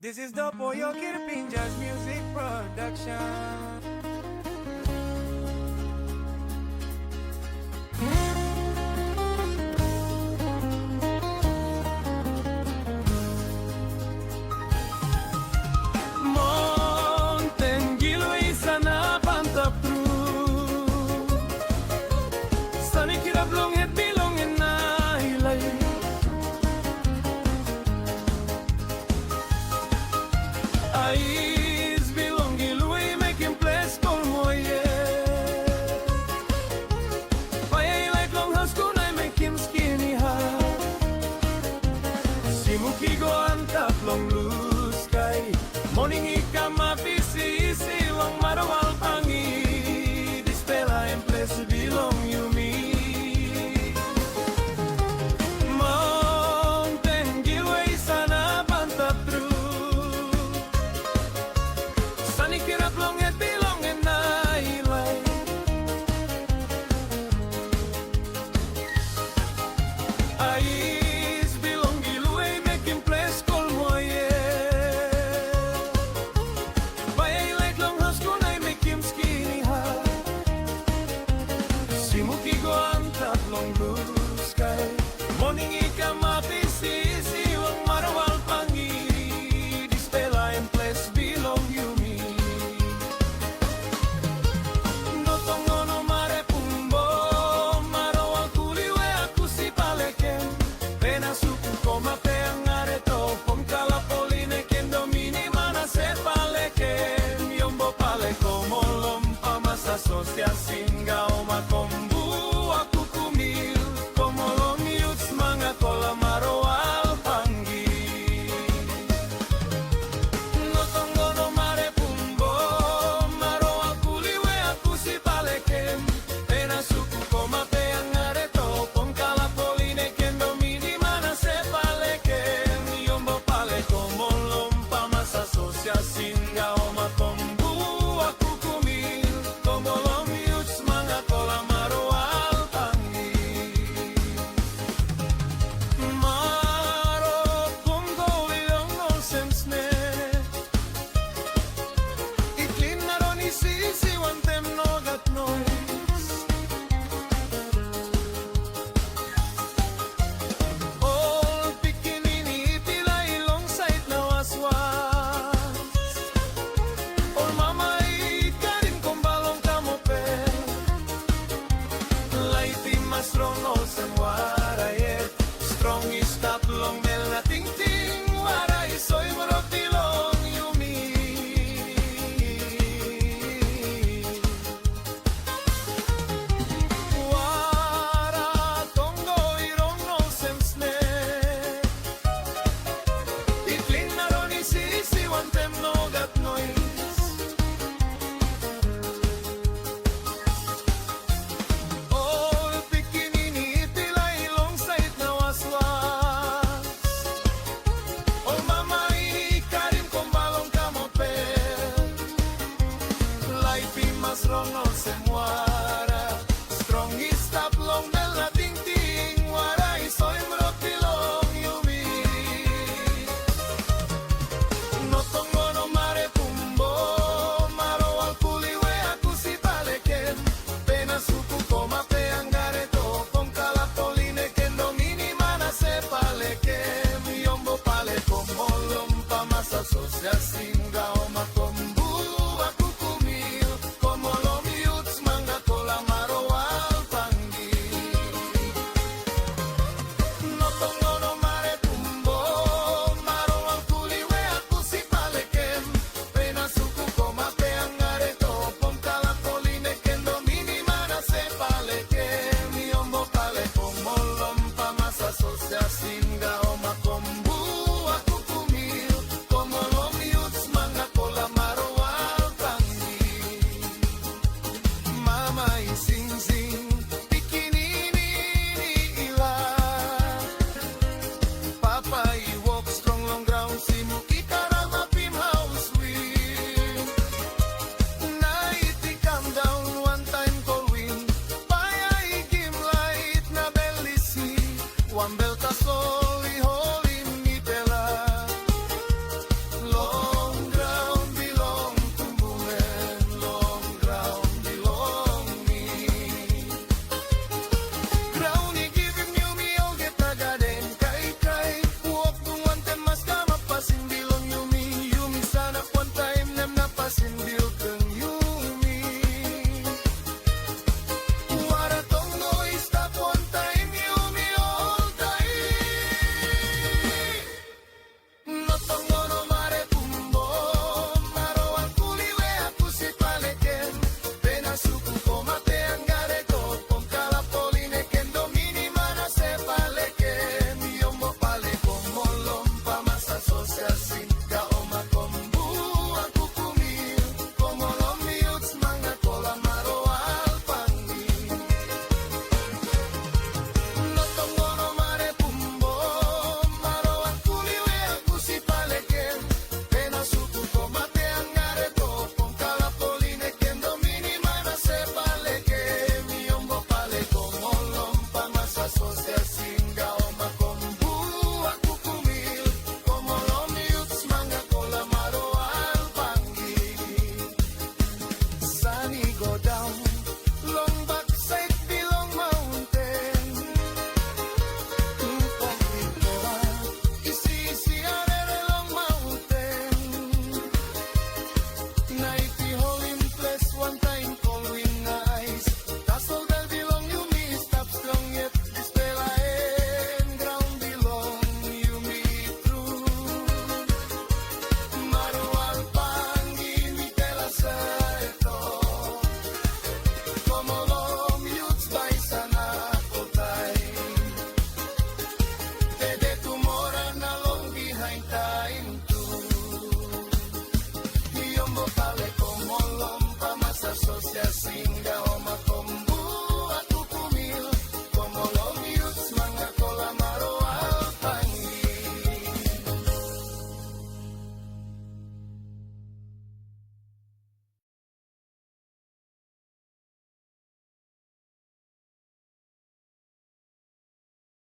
This is the Pollo Kirpin Jazz Music Production. Ais bilongi lui making place for moye. Payay like long house ko na make him skinny high. Simuki go antap long blue sky. Morning ika mapisi silang marawal pangi. This fella and place belong you me. Mountain Gilway sana pantap through. Kirap long et bilong en nailay. Ais bilong giluay making place kol moye. Bayay like long house ko na make him skinny high. Simuki go ang tatlong blue sky. Morning ika mapisi siwang marawal pangi. This fella and place belong you me. Como lompa mas asociasinga o makombu aku kumil como lomiuts mga kolamaro alpangi no tongo no mare pumbo maro akuliwe aku si palekem pena suku koma pe angareto pon kala poline kendo mini mana se palekem yombo pale como lompa mas asociasinga o makombu strong no sem warayet strong is tap long mel na ting ting waray soy maroti long yumi wara tongo irong no sem sne itlin na roni si wantem no gat noise. Strong no se muara, strong is tap long bell na ting ting, waray soy mroti long yumi. No tongo no mare pumbo, maro al puliwe aku si paleken, pena suku koma pe angareto, con kala poline kendo mini mana se paleken, yombo pale como lompa mas asociasin.